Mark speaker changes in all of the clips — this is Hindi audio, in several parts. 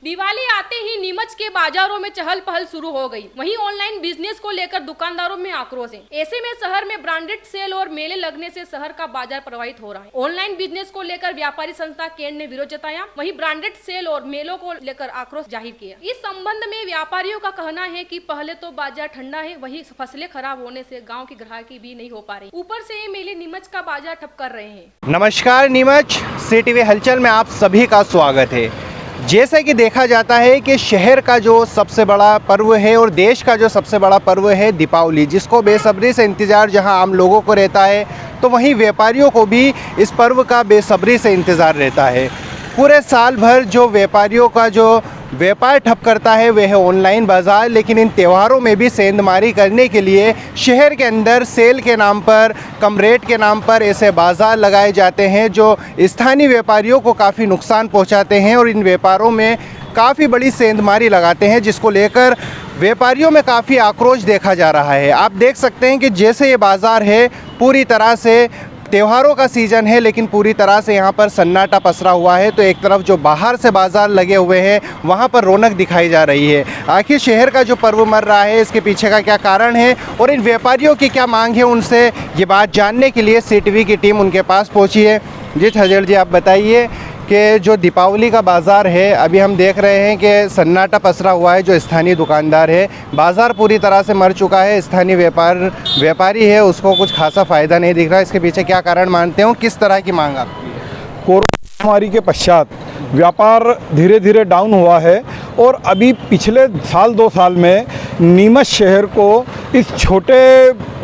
Speaker 1: दिवाली आते ही नीमच के बाजारों में चहल पहल शुरू हो गई। वहीं ऑनलाइन बिजनेस को लेकर दुकानदारों में आक्रोश है। ऐसे में शहर में ब्रांडेड सेल और मेले लगने से शहर का बाजार प्रभावित हो रहा है। ऑनलाइन बिजनेस को लेकर व्यापारी संस्था केंड ने विरोध जताया, वहीं ब्रांडेड सेल और मेलों को लेकर आक्रोश जाहिर किया। इस संबंध में व्यापारियों का कहना है कि पहले तो बाजार ठंडा है, वहीं फसलें खराब होने से गाँव की ग्राहकी भी नहीं हो पा रही। ऊपर से ये मेले नीमच का बाजार ठप कर रहे हैं।
Speaker 2: नमस्कार, नीमच CTV हलचल में आप सभी का स्वागत है। जैसे कि देखा जाता है कि शहर का जो सबसे बड़ा पर्व है और देश का जो सबसे बड़ा पर्व है दीपावली, जिसको बेसब्री से इंतज़ार जहां आम लोगों को रहता है, तो वहीं व्यापारियों को भी इस पर्व का बेसब्री से इंतज़ार रहता है। पूरे साल भर जो व्यापारियों का जो व्यापार ठप करता है वह है ऑनलाइन बाज़ार, लेकिन इन त्योहारों में भी सेंधमारी करने के लिए शहर के अंदर सेल के नाम पर, कम रेट के नाम पर ऐसे बाज़ार लगाए जाते हैं जो स्थानीय व्यापारियों को काफ़ी नुकसान पहुंचाते हैं और इन व्यापारों में काफ़ी बड़ी सेंधमारी लगाते हैं, जिसको लेकर व्यापारियों में काफ़ी आक्रोश देखा जा रहा है। आप देख सकते हैं कि जैसे ये बाज़ार है पूरी तरह से त्योहारों का सीज़न है, लेकिन पूरी तरह से यहाँ पर सन्नाटा पसरा हुआ है। तो एक तरफ जो बाहर से बाज़ार लगे हुए हैं वहाँ पर रौनक दिखाई जा रही है। आखिर शहर का जो पर्व मर रहा है इसके पीछे का क्या कारण है और इन व्यापारियों की क्या मांग है, उनसे ये बात जानने के लिए CTV की टीम उनके पास पहुँची है। जी छजड़ जी, आप बताइए कि जो दीपावली का बाज़ार है, अभी हम देख रहे हैं कि सन्नाटा पसरा हुआ है। जो स्थानीय दुकानदार है, बाज़ार पूरी तरह से मर चुका है। स्थानीय व्यापारी है, उसको कुछ खासा फ़ायदा नहीं दिख रहा। इसके पीछे क्या कारण मानते हो, किस तरह की मांग आपकी है?
Speaker 3: कोरोना महामारी के पश्चात व्यापार धीरे धीरे डाउन हुआ है और अभी पिछले साल 2 साल में नीमच शहर को इस छोटे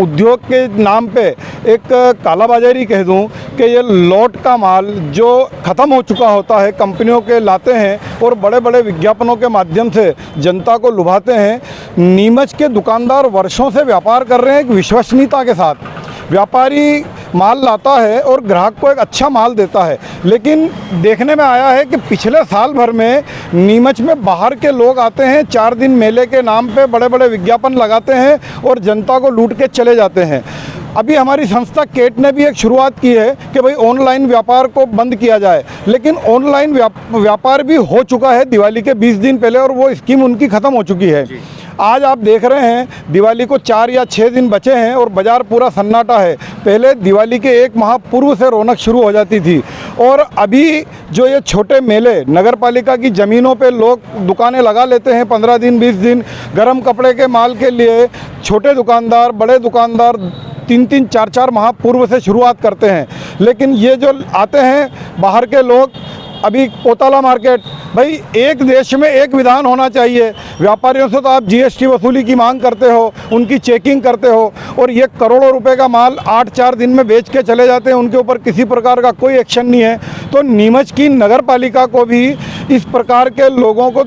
Speaker 3: उद्योग के नाम पे एक कालाबाजारी कह दूं कि ये लॉट का माल जो ख़त्म हो चुका होता है कंपनियों के लाते हैं और बड़े बड़े विज्ञापनों के माध्यम से जनता को लुभाते हैं। नीमच के दुकानदार वर्षों से व्यापार कर रहे हैं एक विश्वसनीयता के साथ। व्यापारी माल लाता है और ग्राहक को एक अच्छा माल देता है, लेकिन देखने में आया है कि पिछले साल भर में नीमच में बाहर के लोग आते हैं, 4 दिन मेले के नाम पे बड़े बड़े विज्ञापन लगाते हैं और जनता को लूट के चले जाते हैं। अभी हमारी संस्था केट ने भी एक शुरुआत की है कि भाई ऑनलाइन व्यापार को बंद किया जाए, लेकिन ऑनलाइन व्यापार भी हो चुका है दिवाली के 20 दिन पहले और वो स्कीम उनकी ख़त्म हो चुकी है। आज आप देख रहे हैं दिवाली को 4 या 6 दिन बचे हैं और बाज़ार पूरा सन्नाटा है। पहले दिवाली के 1 माह पूर्व से रौनक शुरू हो जाती थी और अभी जो ये छोटे मेले नगर पालिका की ज़मीनों पे लोग दुकानें लगा लेते हैं 15 दिन 20 दिन गर्म कपड़े के माल के लिए। छोटे दुकानदार, बड़े दुकानदार 3-3, 4-4 माह पूर्व से शुरुआत करते हैं, लेकिन ये जो आते हैं बाहर के लोग, अभी पोताला मार्केट, भाई एक देश में एक विधान होना चाहिए। व्यापारियों से तो आप GST वसूली की मांग करते हो, उनकी चेकिंग करते हो और ये करोड़ों रुपए का माल 8-4 दिन में बेच के चले जाते हैं, उनके ऊपर किसी प्रकार का कोई एक्शन नहीं है। तो नीमच की नगर पालिका को भी इस प्रकार के लोगों को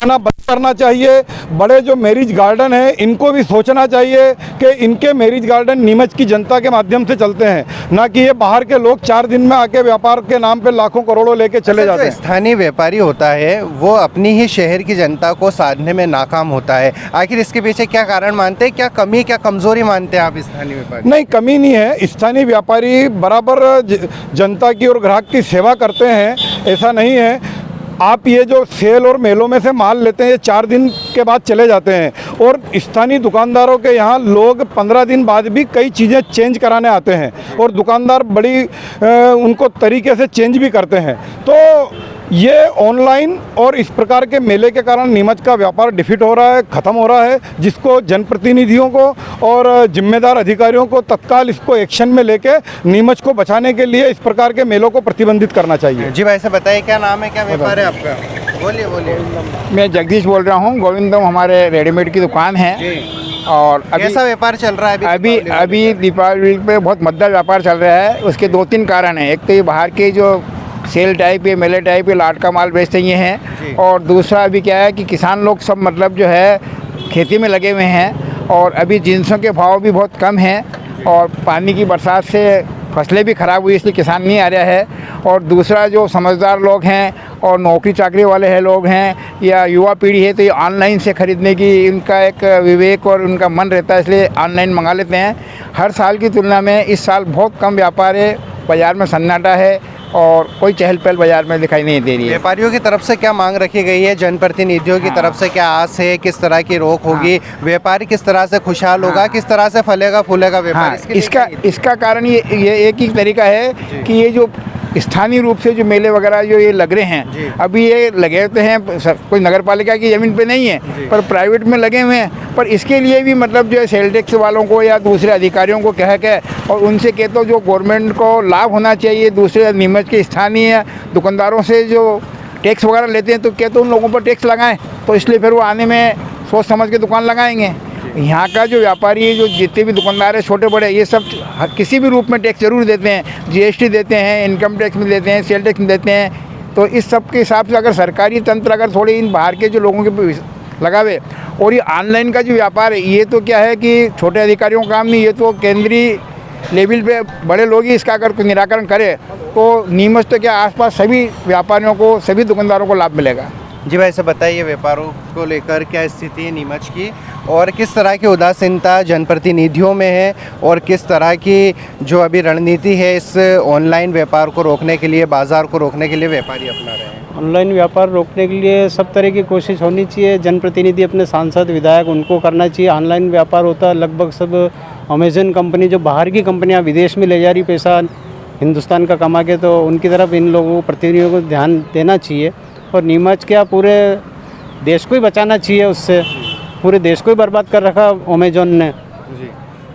Speaker 3: बंद करना चाहिए। बड़े जो मैरिज गार्डन है इनको भी सोचना चाहिए कि इनके मैरिज गार्डन नीमच की जनता के माध्यम से चलते हैं, ना कि ये बाहर के लोग 4 दिन में आके व्यापार के नाम पे लाखों करोड़ों लेके चले जाते हैं।
Speaker 2: स्थानीय व्यापारी होता है वो अपनी ही शहर की जनता को साधने में नाकाम होता है। आखिर इसके पीछे क्या कारण मानते हैं, क्या कमी क्या कमजोरी मानते हैं आप स्थानीय व्यापारी?
Speaker 3: नहीं, कमी नहीं है। स्थानीय व्यापारी बराबर जनता की और ग्राहक की सेवा करते हैं, ऐसा नहीं है। आप ये जो सेल और मेलों में से माल लेते हैं, ये 4 दिन के बाद चले जाते हैं और स्थानीय दुकानदारों के यहाँ लोग 15 दिन बाद भी कई चीज़ें चेंज कराने आते हैं और दुकानदार बड़ी उनको तरीके से चेंज भी करते हैं। तो ये ऑनलाइन और इस प्रकार के मेले के कारण नीमच का व्यापार डिफिट हो रहा है, ख़त्म हो रहा है, जिसको जनप्रतिनिधियों को और जिम्मेदार अधिकारियों को तत्काल इसको एक्शन में लेके नीमच को बचाने के लिए इस प्रकार के मेलों को प्रतिबंधित करना चाहिए।
Speaker 2: जी भाई से बताइए, क्या नाम है, क्या व्यापार है आपका? बोलिए।
Speaker 4: मैं जगदीश बोल रहा हूँ। गोविंदम हमारे रेडीमेड की दुकान है और
Speaker 2: कैसा व्यापार चल रहा है
Speaker 4: अभी दीपावली पे बहुत मजबूत व्यापार चल रहा है। उसके 2-3 कारण हैं। एक तो ये बाहर के जो सेल टाइप या मेले टाइप या लाट का माल बेचते ही हैं और दूसरा अभी क्या है कि किसान लोग सब मतलब जो है खेती में लगे हुए हैं और अभी जिंसों के भाव भी बहुत कम हैं और पानी की बरसात से फसलें भी ख़राब हुई, इसलिए किसान नहीं आ रहा है। और दूसरा जो समझदार लोग हैं और नौकरी चाकरी वाले हैं लोग हैं या युवा पीढ़ी है, तो ये ऑनलाइन से ख़रीदने की इनका एक विवेक और उनका मन रहता है, इसलिए ऑनलाइन मंगा लेते हैं। हर साल की तुलना में इस साल बहुत कम व्यापार है, बाज़ार में सन्नाटा है। और कोई चहल पहल बाजार में दिखाई नहीं दे रही है।
Speaker 2: व्यापारियों की तरफ से क्या मांग रखी गई है, जनप्रतिनिधियों की तरफ से क्या आस है, किस तरह की रोक होगी, व्यापारी किस तरह से खुशहाल होगा, किस तरह से फलेगा फूलेगा व्यापार?
Speaker 4: हाँ, इसका कारण ये एक ही तरीका है कि ये जो स्थानीय रूप से जो मेले वगैरह जो ये लग रहे हैं, अभी ये लगे होते हैं कोई नगर पालिका की ज़मीन पे नहीं है पर प्राइवेट में लगे हुए हैं, पर इसके लिए भी मतलब जो है सेल टैक्स वालों को या दूसरे अधिकारियों को कह के और उनसे कहते हो जो गवर्नमेंट को लाभ होना चाहिए, दूसरे नीमच के स्थानीय दुकानदारों से जो टैक्स वगैरह लेते हैं तो कहते उन लोगों पर टैक्स लगाएं, तो इसलिए फिर वो आने में सोच समझ के दुकान लगाएंगे। यहाँ का जो व्यापारी है, जो जितने भी दुकानदार है छोटे बड़े, ये सब किसी भी रूप में टैक्स जरूर देते हैं, जीएसटी देते हैं, इनकम टैक्स में देते हैं, सेल टैक्स में देते हैं। तो इस सब के हिसाब से अगर सरकारी तंत्र अगर थोड़ी इन बाहर के जो लोगों के लगावे, और ये ऑनलाइन का जो व्यापार है ये तो क्या है कि छोटे अधिकारियों का काम नहीं, ये तो केंद्रीय लेवल पे बड़े लोग ही इसका अगर कोई निराकरण करे तो नीमच तो क्या आसपास सभी व्यापारियों को, सभी दुकानदारों को लाभ मिलेगा।
Speaker 2: जी भाई से बताइए, व्यापारों को लेकर क्या स्थिति है नीमच की, और किस तरह की उदासीनता जनप्रतिनिधियों में है, और किस तरह की जो अभी रणनीति है इस ऑनलाइन व्यापार को रोकने के लिए, बाज़ार को रोकने के लिए व्यापारी अपना रहे हैं?
Speaker 5: ऑनलाइन व्यापार रोकने के लिए सब तरह की कोशिश होनी चाहिए। जनप्रतिनिधि अपने सांसद विधायक उनको करना चाहिए। ऑनलाइन व्यापार होता है लगभग सब अमेजन कंपनी, जो बाहर की कंपनियां विदेश में ले जा रही पैसा हिंदुस्तान का कमा के, तो उनकी तरफ इन लोगों को, प्रतिनिधियों को ध्यान देना चाहिए। और नीमच क्या पूरे देश को ही बचाना चाहिए, उससे पूरे देश को ही बर्बाद कर रखा अमेजोन ने।
Speaker 2: जी,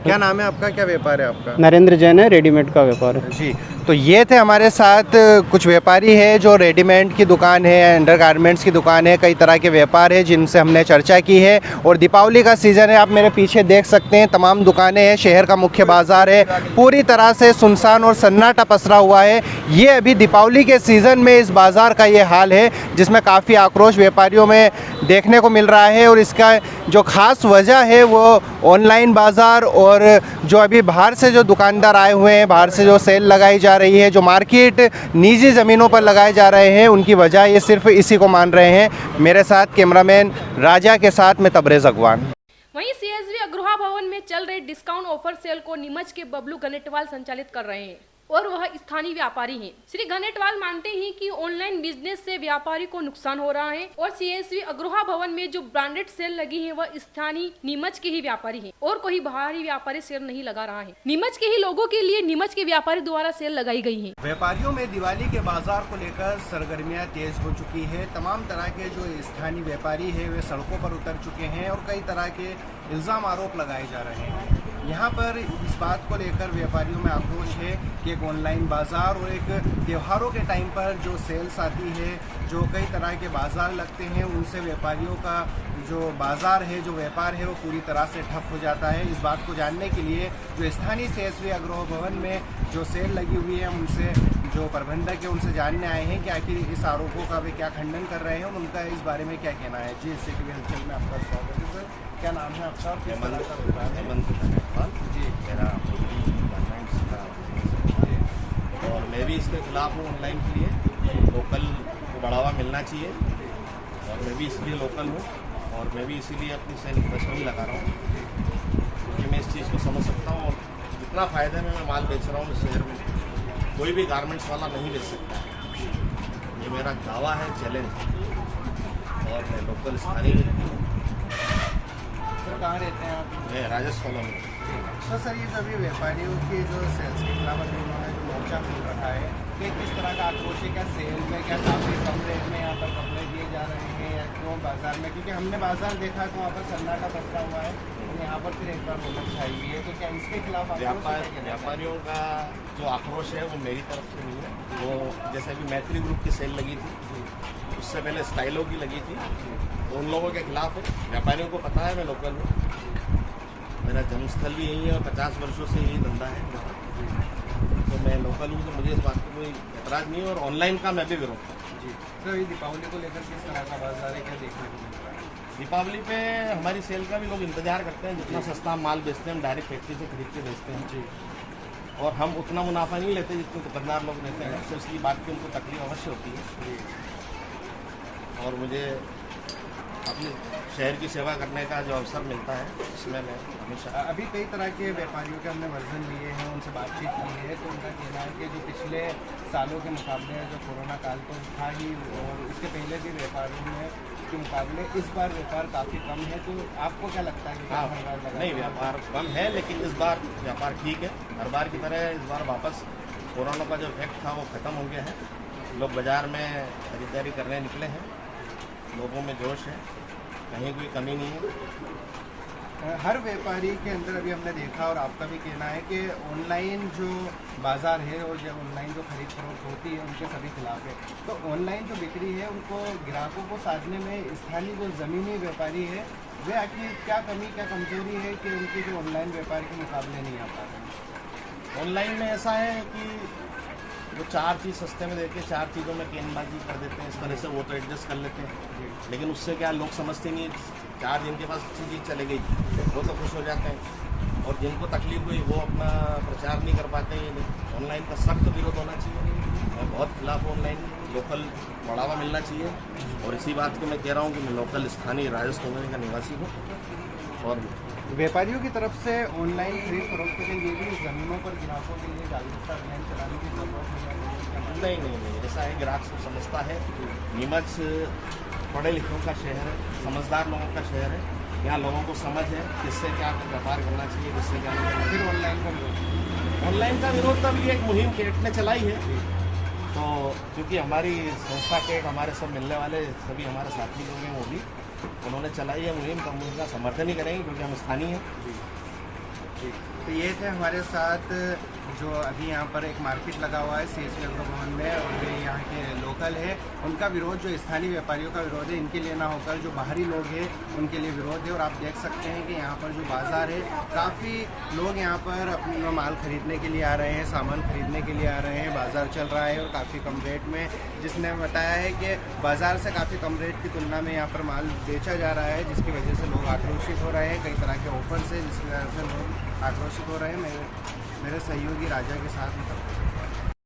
Speaker 2: क्या नाम है आपका, क्या व्यापार है आपका?
Speaker 5: नरेंद्र जैन है, रेडीमेड का व्यापार है।
Speaker 2: जी, तो ये थे हमारे साथ कुछ व्यापारी है जो रेडीमेड की दुकान है, अंडरगारमेंट्स की दुकान है, कई तरह के व्यापार है जिनसे हमने चर्चा की है। और दीपावली का सीज़न है, आप मेरे पीछे देख सकते हैं तमाम दुकानें हैं, शहर का मुख्य बाज़ार है, पूरी तरह से सुनसान और सन्नाटा पसरा हुआ है। ये अभी दीपावली के सीज़न में इस बाज़ार का ये हाल है, जिसमें काफ़ी आक्रोश व्यापारियों में देखने को मिल रहा है। और इसका जो ख़ास वजह है वो ऑनलाइन बाज़ार और जो अभी बाहर से जो दुकानदार आए हुए हैं, बाहर से जो सेल लगाई जा रही है, जो मार्केट निजी ज़मीनों पर लगाए जा रहे हैं, उनकी वजह ये सिर्फ इसी को मान रहे हैं। मेरे साथ कैमरामैन राजा के साथ मैं तबरेज़ अगवान।
Speaker 1: वहीं सीएसवी अग्रहा भवन में चल रहे डिस्काउंट ऑफर सेल को नीमच के बबलू गनेटवाल संचालित कर रहे हैं और वह स्थानीय व्यापारी हैं। श्री गनेटवाल मानते हैं कि ऑनलाइन बिजनेस से व्यापारी को नुकसान हो रहा है और सीएसवी अग्रहा भवन में जो ब्रांडेड सेल लगी है वह स्थानीय नीमच के ही व्यापारी हैं और कोई बाहरी व्यापारी सेल नहीं लगा रहा है। नीमच के ही लोगों के लिए नीमच के व्यापारी द्वारा सेल लगाई गई है।
Speaker 2: व्यापारियों में दिवाली के बाजार को लेकर सरगर्मियां तेज हो चुकी है। तमाम तरह के जो स्थानीय व्यापारी है वे सड़कों पर उतर चुके हैं और कई तरह के इल्ज़ाम आरोप लगाए जा रहे हैं। यहाँ पर इस बात को लेकर व्यापारियों में आक्रोश है कि एक ऑनलाइन बाज़ार और एक त्योहारों के टाइम पर जो सेल्स आती है, जो कई तरह के बाज़ार लगते हैं, उनसे व्यापारियों का जो बाज़ार है, जो व्यापार है, वो पूरी तरह से ठप हो जाता है। इस बात को जानने के लिए जो स्थानीय सीएसवी अग्रहा भवन में जो सेल लगी हुई है, उनसे जो प्रबंधक है उनसे जानने आए हैं कि आखिर इस आरोपों का वे क्या खंडन कर रहे हैं और उनका इस बारे में क्या कहना है। जी, इससे कि हलचल में आपका स्वागत है सर। क्या नाम है आपका?
Speaker 6: जी, मेरा गारमेंट्स का और मैं भी इसके खिलाफ हूँ। ऑनलाइन के लिए लोकल को बढ़ावा मिलना चाहिए और मैं भी इसलिए लोकल हूँ और मैं भी इसीलिए अपनी सेल पर्सनली लगा रहा हूँ क्योंकि मैं इस चीज़ को समझ सकता हूँ और जितना फ़ायदे में मैं माल बेच रहा हूँ इस शहर में कोई भी गारमेंट्स वाला नहीं बेच सकता। ये मेरा दावा है, चैलेंज। और मैं लोकल स्थानीय व्यक्ति हूँ।
Speaker 2: तो कहाँ रहते हैं आप?
Speaker 6: मैं राजस्थान में।
Speaker 2: तो सर, ये जो अभी व्यापारियों की जो सेल्स के खिलाफ अभी उन्होंने जो मोर्चा खोल रखा है, कि किस तरह का आक्रोश है? क्या सेल में क्या काफ़ी कम रेट में यहाँ पर कपड़े दिए जा रहे हैं या क्यों बाज़ार में? क्योंकि हमने बाज़ार देखा तो वहाँ पर सन्नाटा पसरा हुआ है, तो यहाँ पर फिर एक बार रोनक छाई हुई है। तो क्या इसके खिलाफ
Speaker 6: व्यापारियों का जो आक्रोश है वो मेरी तरफ से नहीं है। वो जैसे अभी मैत्री ग्रुप की सेल लगी थी, उससे पहले स्टाइलों की लगी थी, तो उन लोगों के खिलाफ है। व्यापारियों को पता है मैं लोकल हूँ, मेरा जन्मस्थल भी यही है और 50 वर्षों से यही धंधा है मेरा। तो मैं लोकल हूँ, तो मुझे इस बात पर कोई एतराज़ नहीं है और ऑनलाइन का मैं भी विरोध करता हूँ।
Speaker 2: जी सर, ये दीपावली को लेकर किस तरह का बाजार है, क्या देखने को मिल रहा है?
Speaker 6: दीपावली पे हमारी सेल का भी लोग इंतजार करते हैं। जितना सस्ता हम माल बेचते हैं हम डायरेक्ट फैक्ट्री से खरीद के बेचते हैं जी, और हम उतना मुनाफा नहीं लेते जितने दुकानदार लोग लेते हैं, तो इसकी बात की उनको तकलीफ अवश्य होती है। और मुझे अपने शहर की सेवा करने का जो अवसर मिलता है इसमें मैं हमेशा
Speaker 2: अभी कई तरह के व्यापारियों के हमने वर्जन लिए हैं, उनसे बातचीत की है, तो उनका कहना है कि जो पिछले सालों के मुकाबले जो कोरोना काल तो था ही और उसके पहले भी व्यापारियों में के मुकाबले इस बार व्यापार काफ़ी कम है। तो आपको क्या लगता है कि क्या
Speaker 6: हाँ,
Speaker 2: हर बार लगा?
Speaker 6: नहीं व्यापार कम है, लेकिन इस बार व्यापार ठीक है। हर बार की तरह इस बार वापस कोरोना का जो इफेक्ट था वो ख़त्म हो गया है। लोग बाज़ार में खरीदारी करने निकले हैं, लोगों में जोश है, कहीं कोई कमी नहीं है।
Speaker 2: हर व्यापारी के अंदर अभी हमने देखा और आपका भी कहना है कि ऑनलाइन जो बाज़ार है और जो ऑनलाइन जो खरीद फरोख्त होती है उनके सभी खिलाफ है। तो ऑनलाइन जो बिक्री है उनको ग्राहकों को साधने में स्थानीय जो ज़मीनी व्यापारी है वे आखिर क्या कमी क्या कमजोरी है कि उनके जो ऑनलाइन व्यापार के मुकाबले नहीं आ पा रहे?
Speaker 6: ऑनलाइन में ऐसा है कि वो 4 चीज़ सस्ते में देके 4 चीज़ों में गेंदबाजी कर देते हैं, इस तरह से वो तो एडजस्ट कर लेते हैं। लेकिन उससे क्या लोग समझते नहीं, 4 दिन के पास अच्छी चीज़ चले गई वो तो खुश हो जाते हैं, और जिनको तकलीफ हुई वो अपना प्रचार नहीं कर पाते हैं। ऑनलाइन का सख्त विरोध होना चाहिए। मैं बहुत खिलाफ हूँ ऑनलाइन, लोकल बढ़ावा मिलना चाहिए। और इसी बात को मैं कह रहा हूँ कि मैं लोकल स्थानीय राजस्थान का निवासी हूँ। और
Speaker 2: व्यापारियों की तरफ से ऑनलाइन खरीद फरोख्त के लिए भी ज़मीनों पर ग्राहकों के लिए जागरूकता अभियान चलाने की जरूरत है?
Speaker 6: नहीं, ऐसा है, ग्राहक सब समझता है। नीमच पढ़े लिखों का शहर है, समझदार लोगों का शहर है। यहाँ लोगों को समझ है किससे क्या व्यापार करना चाहिए, किससे क्या नहीं करना।
Speaker 2: फिर ऑनलाइन का विरोध?
Speaker 6: ऑनलाइन का विरोध का भी एक मुहिम केट ने चलाई है। तो क्योंकि हमारी संस्था केट हमारे सब मिलने वाले सभी हमारे साथी लोग हैं, वो भी उन्होंने चलाई है मुहिम, तो हम उनका समर्थन ही करेंगे क्योंकि हम स्थानीय हैं।
Speaker 2: तो ये थे हमारे साथ जो अभी यहाँ पर एक मार्केट लगा हुआ है सीएस भवन में, और वे यहाँ के लोकल है। उनका विरोध जो स्थानीय व्यापारियों का विरोध है, इनके लिए ना होकर जो बाहरी लोग हैं उनके लिए विरोध है। और आप देख सकते हैं कि यहाँ पर जो बाज़ार है काफ़ी लोग यहाँ पर अपना माल खरीदने के लिए आ रहे हैं, सामान खरीदने के लिए आ रहे हैं। बाज़ार चल रहा है और काफ़ी कम रेट में, जिसने बताया है कि बाज़ार से काफ़ी कम रेट की तुलना में यहाँ पर माल बेचा जा रहा है, जिसकी वजह से लोग आक्रोशित हो रहे हैं। कई तरह के ऑफर से जिसकी वजह से लोग आक्रोशित हो रहे हैं। मेरे सहयोगी राजा के साथ